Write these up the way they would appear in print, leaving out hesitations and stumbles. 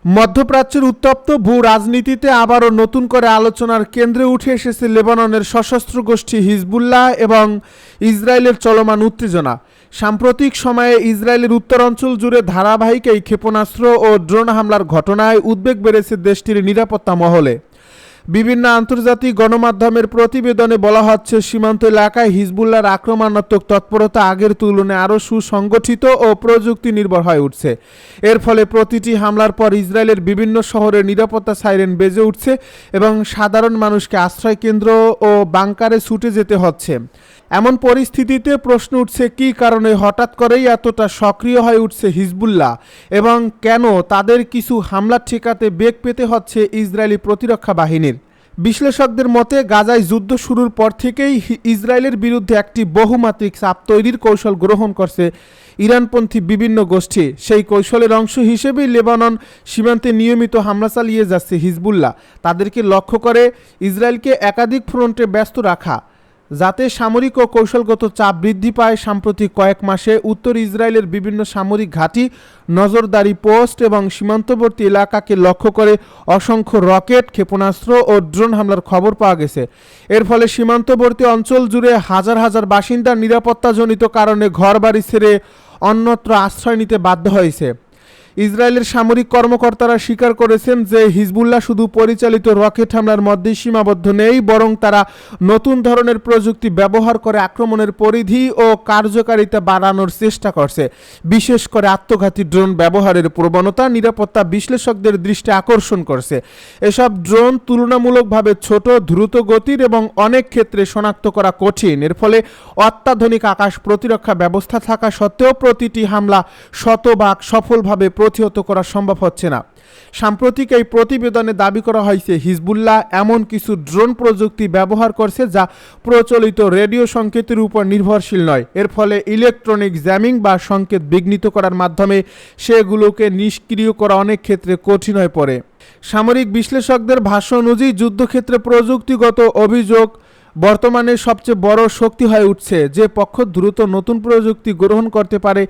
মধ্যপ্রাচ্যের উত্তপ্ত ভূ রাজনীতিতে আবারও নতুন করে আলোচনার কেন্দ্রে উঠে এসেছে লেবাননের সশস্ত্র গোষ্ঠী হিজবুল্লাহ এবং ইসরায়েলের চলমান উত্তেজনা। সাম্প্রতিক সময়ে ইসরায়েলের উত্তরাঞ্চল জুড়ে ধারাবাহিক এই ক্ষেপণাস্ত্র ও ড্রোন হামলার ঘটনায় উদ্বেগ বেড়েছে দেশটির নিরাপত্তা মহলে। বিভিন্ন আন্তর্জাতিক গণমাধ্যমের প্রতিবেদনে বলা হচ্ছে, সীমান্ত এলাকায় হিজবুল্লাহর আক্রমণাত্মক তৎপরতা আগের তুলনায় আরও সুসংগঠিত ও প্রযুক্তি নির্ভর হয়ে উঠছে। এর ফলে প্রতিটি হামলার পর ইসরায়েলের বিভিন্ন শহরে নিরাপত্তা সাইরেন বেজে উঠছে এবং সাধারণ মানুষকে আশ্রয়কেন্দ্র ও বাংকারে ছুটে যেতে হচ্ছে। এমন পরিস্থিতিতে প্রশ্ন উঠছে, কী কারণে হঠাৎ করেই এতটা সক্রিয় হয়ে উঠছে হিজবুল্লাহ এবং কেন তাদের কিছু হামলা ঠেকাতে বেগ পেতে হচ্ছে ইসরায়েলি প্রতিরক্ষা বাহিনীর। বিশ্লেষকদের মতে, গাজায় যুদ্ধ শুরুর পর থেকেই ইসরায়েলের বিরুদ্ধে একটি বহুমাত্রিক চাপ তৈরির কৌশল গ্রহণ করছে ইরানপন্থী বিভিন্ন গোষ্ঠী। সেই কৌশলের অংশ হিসেবেই লেবানন সীমান্তে নিয়মিত হামলা চালিয়ে যাচ্ছে হিজবুল্লাহ। তাদেরকে লক্ষ্য করে ইসরায়েলকে একাধিক ফ্রন্টে ব্যস্ত রাখা, যাতে সামরিক ও কৌশলগত চাপ বৃদ্ধি পায়। সাম্প্রতিক কয়েক মাসে উত্তর ইসরায়েলের বিভিন্ন সামরিক ঘাঁটি, নজরদারি পোস্ট এবং সীমান্তবর্তী এলাকাকে লক্ষ্য করে অসংখ্য রকেট, ক্ষেপণাস্ত্র ও ড্রোন হামলার খবর পাওয়া গেছে। এর ফলে সীমান্তবর্তী অঞ্চল জুড়ে হাজার হাজার বাসিন্দার নিরাপত্তাজনিত কারণে ঘরবাড়ি ছেড়ে অন্যত্র আশ্রয় নিতে বাধ্য হয়েছে। ইসরায়েলের সামরিক কর্মকর্তারা স্বীকার করেছেন যে হিজবুল্লাহ শুধু পরিচালিত রকেট হামলার মধ্যেই সীমাবদ্ধ নেই, বরং তারা নতুন ধরনের প্রযুক্তি ব্যবহার করে আক্রমণের পরিধি ও কার্যকারিতা বাড়ানোর চেষ্টা করছে। বিশেষ করে আত্মঘাতী ড্রোন ব্যবহারের প্রবণতা নিরাপত্তা বিশ্লেষকদের দৃষ্টি আকর্ষণ করছে। এসব ড্রোন তুলনামূলকভাবে ছোট, দ্রুত গতির এবং অনেক ক্ষেত্রে শনাক্ত করা কঠিন। এর ফলে অত্যাধুনিক আকাশ প্রতিরক্ষা ব্যবস্থা থাকা সত্ত্বেও প্রতিটি হামলা শতভাগ সফলভাবে প্রতিহত করা সম্ভব হচ্ছে না। সাম্প্রতিক এই প্রতিবেদনে দাবি করা হয়েছে, হিজবুল্লাহ এমন কিছু ড্রোন প্রযুক্তি ব্যবহার করছে যা প্রচলিত রেডিও সংকেতের উপর নির্ভরশীল নয়। এর ফলে ইলেকট্রনিক জ্যামিং বা সংকেত বিঘ্নিত করার মাধ্যমে সেগুলোকে নিষ্ক্রিয় করা অনেক ক্ষেত্রে কঠিন হয়ে পড়ে। সামরিক বিশ্লেষকদের ভাষ্য অনুযায়ী যুদ্ধক্ষেত্রে প্রযুক্তিগত অভিযোগ বর্তমানে সবচেয়ে বড় শক্তি হয়ে উঠছে। যে পক্ষ দ্রুত নতুন প্রযুক্তি গ্রহণ করতে পারে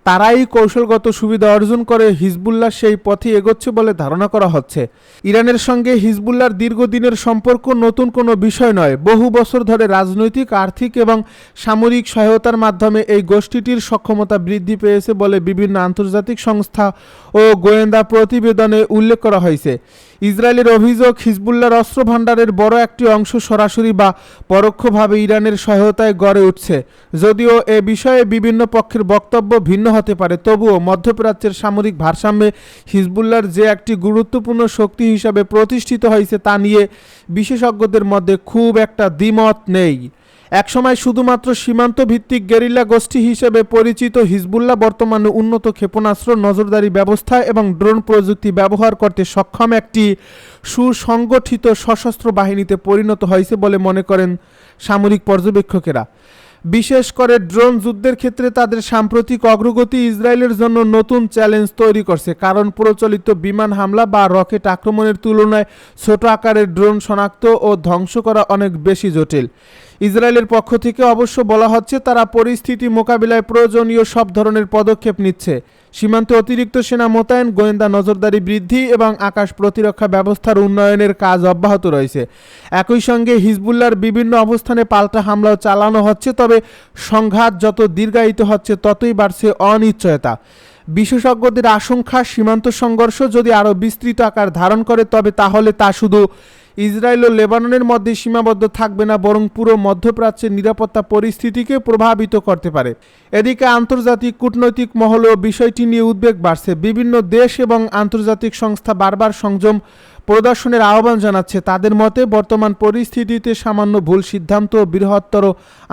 তারাই কৌশলগত সুবিধা অর্জন করে। হিজবুল্লাহ সেই পথে এগোচ্ছে বলে ধারণা করা হচ্ছে। ইরানের সঙ্গে হিজবুল্লাহর দীর্ঘদিনের সম্পর্ক নতুন কোনো বিষয় নয়। বহু বছর ধরে রাজনৈতিক, আর্থিক এবং সামরিক সহায়তার মাধ্যমে এই গোষ্ঠীটির সক্ষমতা বৃদ্ধি পেয়েছে বলে বিভিন্ন আন্তর্জাতিক সংস্থা ও গোয়েন্দা প্রতিবেদনে উল্লেখ করা হয়েছে। ইসরায়েলের অভিযোগ, হিজবুল্লাহর অস্ত্র ভাণ্ডারের বড় একটি অংশ সরাসরি বা পরোক্ষভাবে ইরানের সহায়তায় গড়ে উঠছে। যদিও এ বিষয়ে বিভিন্ন পক্ষের বক্তব্য ভিন্ন হতে পারে, তবুও মধ্যপ্রাচ্যের সামরিক ভারসাম্যে হিজবুল্লাহর যে একটি গুরুত্বপূর্ণ শক্তি হিসাবে প্রতিষ্ঠিত হয়েছে তা নিয়ে বিশেষজ্ঞদের মধ্যে খুব একটা দ্বিমত নেই। একসময় শুধুমাত্র সীমান্ত ভিত্তিক গেরিলা গোষ্ঠী হিসেবে পরিচিত হিজবুল্লাহ বর্তমানে উন্নত ক্ষেপণাস্ত্র, নজরদারি ব্যবস্থা এবং ড্রোন প্রযুক্তি ব্যবহার করতে সক্ষম একটি সুসংগঠিত সশস্ত্র বাহিনীতে পরিণত হয়েছে বলে মনে করেন সামরিক পর্যবেক্ষকেরা। বিশেষ করে ড্রোন যুদ্ধের ক্ষেত্রে তাদের সাম্প্রতিক অগ্রগতি ইসরায়েলের জন্য নতুন চ্যালেঞ্জ তৈরি করছে, কারণ প্রচলিত বিমান হামলা বা রকেট আক্রমণের তুলনায় ছোট আকারের ড্রোন শনাক্ত ও ধ্বংস করা অনেক বেশি জটিল। ইসরায়েলের পক্ষ থেকে অবশ্য বলা হচ্ছে, তারা পরিস্থিতি মোকাবিলায় প্রয়োজনীয় সব ধরনের পদক্ষেপ নিচ্ছে। সীমান্তে অতিরিক্ত সেনা মোতায়েন, গোয়েন্দা নজরদারি বৃদ্ধি এবং আকাশ প্রতিরক্ষা ব্যবস্থার উন্নয়নের কাজ অব্যাহত রয়েছে। একই সঙ্গে হিজবুল্লাহর বিভিন্ন অবস্থানে পাল্টা হামলাও চালানো হচ্ছে। তবে সংঘাত যত দীর্ঘায়িত হচ্ছে ততই বাড়ছে অনিশ্চয়তা। বিশেষজ্ঞদের আশঙ্কা, সীমান্ত সংঘর্ষ যদি আরও বিস্তৃত আকার ধারণ করে তবে তাহলে তা শুধু ইসরায়েল ও লেবাননের মধ্যে সীমাবদ্ধ থাকবে না, বরং পুরো মধ্যপ্রাচ্যের নিরাপত্তা পরিস্থিতিকে প্রভাবিত করতে পারে। এদিকে আন্তর্জাতিক কূটনৈতিক মহলেও বিষয়টি নিয়ে উদ্বেগ বাড়ছে। বিভিন্ন দেশ এবং আন্তর্জাতিক সংস্থা বারবার সংযম প্রদর্শনের আহ্বান জানাচ্ছে। তাদের মতে, বর্তমান পরিস্থিতিতে সামান্য ভুল সিদ্ধান্ত বৃহত্তর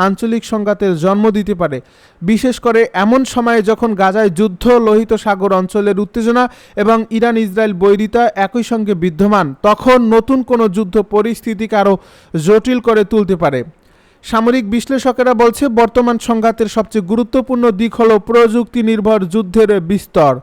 আঞ্চলিক সংঘাতের জন্ম দিতে পারে। বিশেষ করে এমন সময়ে যখন গাজায় যুদ্ধ, লোহিত সাগর অঞ্চলের উত্তেজনা এবং ইরান ইসরায়েল বৈরিতা একই সঙ্গে বিদ্যমান, তখন নতুন কোনো যুদ্ধ পরিস্থিতিকে আরও জটিল করে তুলতে পারে। সামরিক বিশ্লেষকেরা বলছে, বর্তমান সংঘাতের সবচেয়ে গুরুত্বপূর্ণ দিক হল প্রযুক্তি নির্ভর যুদ্ধের বিস্তর।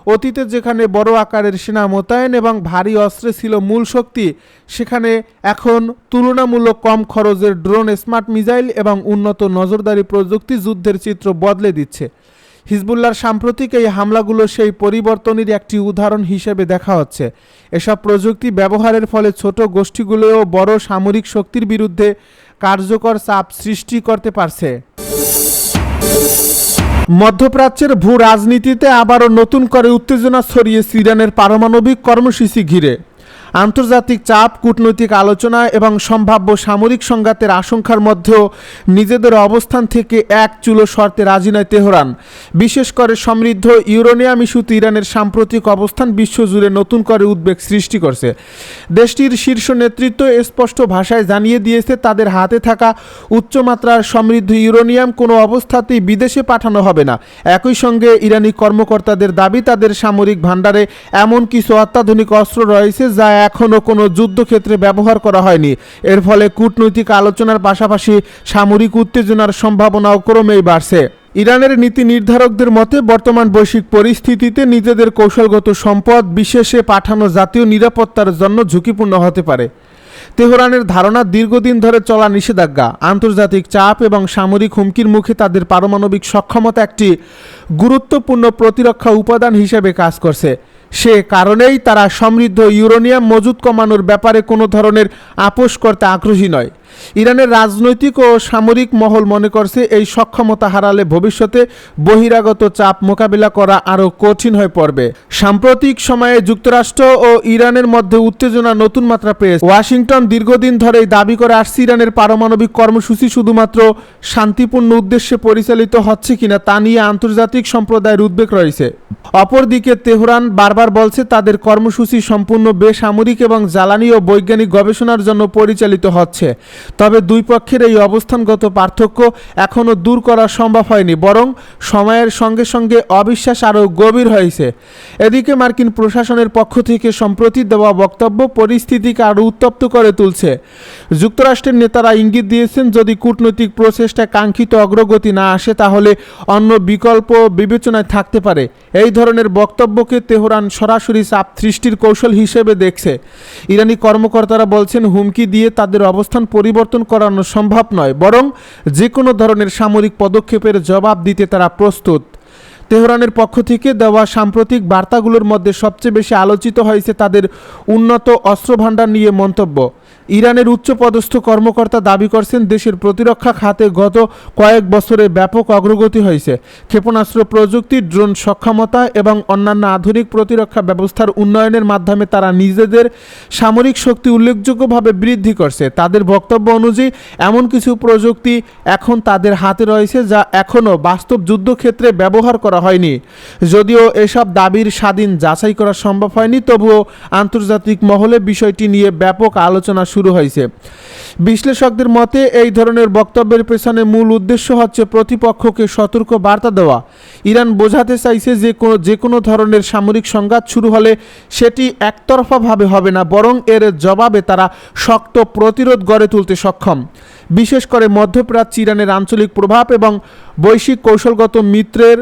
অতীতে যেখানে বড় আকারের সেনা মোতায়েন এবং ভারী অস্ত্রে ছিল মূল শক্তি, সেখানে এখন তুলনামূলক কম খরচের ড্রোন, স্মার্ট মিসাইল এবং উন্নত নজরদারি প্রযুক্তি যুদ্ধের চিত্র বদলে দিচ্ছে। হিজবুল্লাহর সাম্প্রতিক এই হামলাগুলো সেই পরিবর্তনের একটি উদাহরণ হিসেবে দেখা হচ্ছে। এসব প্রযুক্তি ব্যবহারের ফলে ছোট গোষ্ঠীগুলোও বড় সামরিক শক্তির বিরুদ্ধে কার্যকর চাপ সৃষ্টি করতে পারছে। মধ্যপ্রাচ্যের ভূ রাজনীতিতে আবারও নতুন করে উত্তেজনা ছড়িয়েছে ইরানের পারমাণবিক কর্মসূচি ঘিরে। আন্তর্জাতিক চাপ, কূটনৈতিক আলোচনা এবং সম্ভাব্য সামরিক সংঘাতের আশঙ্কার মধ্যেও নিজেদের অবস্থান থেকে এক চুলো শর্তে রাজি নয় তেহরান। বিশেষ করে সমৃদ্ধ ইউরেনিয়াম ইস্যুতে ইরানের সাম্প্রতিক অবস্থান বিশ্বজুড়ে নতুন করে উদ্বেগ সৃষ্টি করছে। দেশটির শীর্ষ নেতৃত্ব স্পষ্ট ভাষায় জানিয়ে দিয়েছে তাদের হাতে থাকা উচ্চমাত্রার সমৃদ্ধ ইউরেনিয়াম কোনো অবস্থাতেই বিদেশে পাঠানো হবে না। একই সঙ্গে ইরানি কর্মকর্তাদের দাবি তাদের সামরিক ভাণ্ডারে এমন কিছু অত্যাধুনিক অস্ত্র রয়েছে যা এখনও কোনো যুদ্ধক্ষেত্রে ব্যবহার করা হয়নি। এর ফলে কূটনৈতিক আলোচনার পাশাপাশি সামরিক উত্তেজনার সম্ভাবনাও ক্রমেই বাড়ছে। ইরানের নীতি নির্ধারকদের মতে বর্তমান বৈশ্বিক পরিস্থিতিতে নিজেদের কৌশলগত সম্পদ বিশেষে পাঠানো জাতীয় নিরাপত্তার জন্য ঝুঁকিপূর্ণ হতে পারে। তেহরানের ধারণা, দীর্ঘদিন ধরে চলা নিষেধাজ্ঞা, আন্তর্জাতিক চাপ এবং সামরিক হুমকির মুখে তাদের পারমাণবিক সক্ষমতা একটি গুরুত্বপূর্ণ প্রতিরক্ষা উপাদান হিসেবে কাজ করছে। সে কারণেই তারা সমৃদ্ধ ইউরেনিয়াম মজুত কমানোর ব্যাপারে কোনো ধরনের আপোষ করতে আগ্রহী নয়। ইরানের রাজনৈতিক ও সামরিক মহল মনে করছে এই সক্ষমতা হারালে ভবিষ্যতে বহিরাগত চাপ মোকাবিলা করা আরও কঠিন হয়ে পড়বে। সাম্প্রতিক সময়ে যুক্তরাষ্ট্র ও ইরানের মধ্যে উত্তেজনা নতুন মাত্রা পেয়েছে। ওয়াশিংটন দীর্ঘদিন ধরেই দাবি করে আসছে ইরানের পারমাণবিক কর্মসূচি শুধুমাত্র শান্তিপূর্ণ উদ্দেশ্যে পরিচালিত হচ্ছে কিনা তা নিয়ে আন্তর্জাতিক সম্প্রদায়ের উদ্বেগ রয়েছে। অপরদিকে তেহরান বারবার বলছে তাদের কর্মসূচি সম্পূর্ণ বেসামরিক এবং জ্বালানি ও বৈজ্ঞানিক গবেষণার জন্য পরিচালিত হচ্ছে। তবে দুই পক্ষের এই অবস্থানগত পার্থক্য এখনও দূর করা সম্ভব হয়নি, বরং সময়ের সঙ্গে সঙ্গে অবিশ্বাস আরও গভীর হয়েছে। এদিকে মার্কিন প্রশাসনের পক্ষ থেকে সম্প্রতি দেওয়া বক্তব্য পরিস্থিতিকে আরও উত্তপ্ত করে তুলছে। যুক্তরাষ্ট্রের নেতারা ইঙ্গিত দিয়েছেন যদি কূটনৈতিক প্রচেষ্টায় কাঙ্ক্ষিত অগ্রগতি না আসে তাহলে অন্য বিকল্প বিবেচনায় থাকতে পারে। এই ধরনের বক্তব্যকে তেহরান সরাসরি চাপ সৃষ্টির কৌশল হিসেবে দেখছে। ইরানি কর্মকর্তারা বলছেন হুমকি দিয়ে তাদের অবস্থান পরিবর্তন করানো সম্ভব নয়, বরং যে কোনো ধরনের সামরিক পদক্ষেপের জবাব দিতে তারা প্রস্তুত। তেহরানের পক্ষ থেকে দেওয়া সাম্প্রতিক বার্তাগুলোর মধ্যে সবচেয়ে বেশি আলোচিত হয়েছে তাদের উন্নত অস্ত্রভাণ্ডার নিয়ে মন্তব্য। ইরানের উচ্চপদস্থ কর্মকর্তা দাবি করছেন দেশের প্রতিরক্ষা খাতে গত কয়েক বছরে ব্যাপক অগ্রগতি হয়েছে। ক্ষেপণাস্ত্র প্রযুক্তি, ড্রোন সক্ষমতা এবং অন্যান্য আধুনিক প্রতিরক্ষা ব্যবস্থার উন্নয়নের মাধ্যমে তারা নিজেদের সামরিক শক্তি উল্লেখযোগ্যভাবে বৃদ্ধি করছে। তাদের বক্তব্য অনুযায়ী এমন কিছু প্রযুক্তি এখন তাদের হাতে রয়েছে যা এখনও বাস্তব যুদ্ধক্ষেত্রে ব্যবহার করা হয়নি। যদিও এসব দাবির স্বাধীন যাচাই করা সম্ভব হয়নি, তবুও আন্তর্জাতিক মহলে বিষয়টি নিয়ে ব্যাপক আলোচনা শুরু হয়েছে। বিশ্লেষকদের মতে এই ধরনের বক্তব্যের পেছনে মূল উদ্দেশ্য হচ্ছে প্রতিপক্ষকে সতর্ক বার্তা দেওয়া। ইরান বোঝাতে চাইছে যে কোনো ধরনের সামরিক সংঘাত শুরু হলে সেটি একতরফাভাবে হবে না, বরং এর জবাবে তারা শক্ত প্রতিরোধ গড়ে তুলতে সক্ষম। বিশেষ করে মধ্যপ্রাচ্যে ইরানের আঞ্চলিক প্রভাব এবং বৈশ্বিক কৌশলগত মিত্রের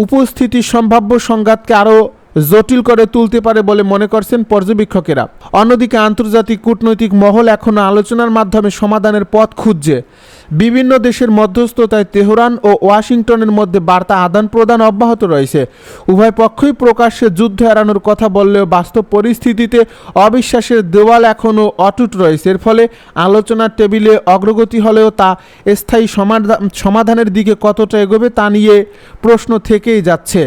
উপস্থিতি সম্ভাব্য সংঘাতকে আরও জটিল করে তুলতে পারে বলে মনে করছেন পর্যবেক্ষকেরা। অন্যদিকে আন্তর্জাতিক কূটনৈতিক মহল এখনও আলোচনার মাধ্যমে সমাধানের পথ খুঁজছে। বিভিন্ন দেশের মধ্যস্থতায় তেহরান ও ওয়াশিংটনের মধ্যে বার্তা আদান প্রদান অব্যাহত রয়েছে। উভয় পক্ষই প্রকাশ্যে যুদ্ধ এড়ানোর কথা বললেও বাস্তব পরিস্থিতিতে অবিশ্বাসের দেওয়াল এখনও অটুট রয়েছে। এর ফলে আলোচনার টেবিলে অগ্রগতি হলেও তা স্থায়ী সমাধানের দিকে কতটা এগোবে তা নিয়ে প্রশ্ন থেকেই যাচ্ছে।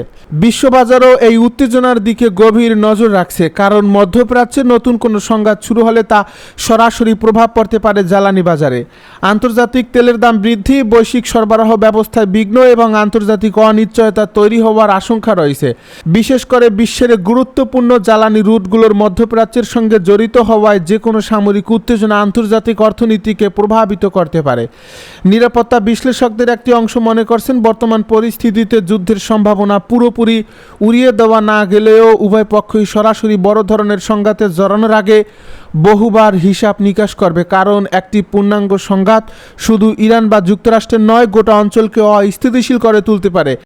বিশ্ববাজারও এই উত্তেজনার দিকে গভীর নজর রাখছে, কারণ মধ্যপ্রাচ্যে নতুন কোনো সংঘাত শুরু হলে তা সরাসরি প্রভাব পড়তে পারে জ্বালানি বাজারে। আন্তর্জাতিক তেলের দাম বৃদ্ধি, বৈশ্বিক সরবরাহ ব্যবস্থায় বিঘ্ন এবং আন্তর্জাতিক অনিশ্চয়তা তৈরি হওয়ার আশঙ্কা রয়েছে। বিশেষ করে বিশ্বের গুরুত্বপূর্ণ জ্বালানি রুটগুলোর মধ্যপ্রাচ্যের সঙ্গে জড়িত হওয়ায় যে কোনো সামরিক উত্তেজনা আন্তর্জাতিক অর্থনীতিকে প্রভাবিত করতে পারে। নিরাপত্তা বিশ্লেষকদের একটি অংশ মনে করছেন বর্তমান পরিস্থিতিতে যুদ্ধের সম্ভাবনা পুরোপুরি উড়িয়ে দেওয়া না গেলেও উভয় পক্ষই সরাসরি বড় ধরনের সংঘাতে জড়ানোর আগে বহুবার হিসাব নিকাশ করবে, কারণ একটি পূর্ণাঙ্গ সংঘাত শুধু ইরান বা যুক্তরাষ্ট্রের নয়, গোটা অঞ্চলকে অস্থিতিশীল করে তুলতে পারে।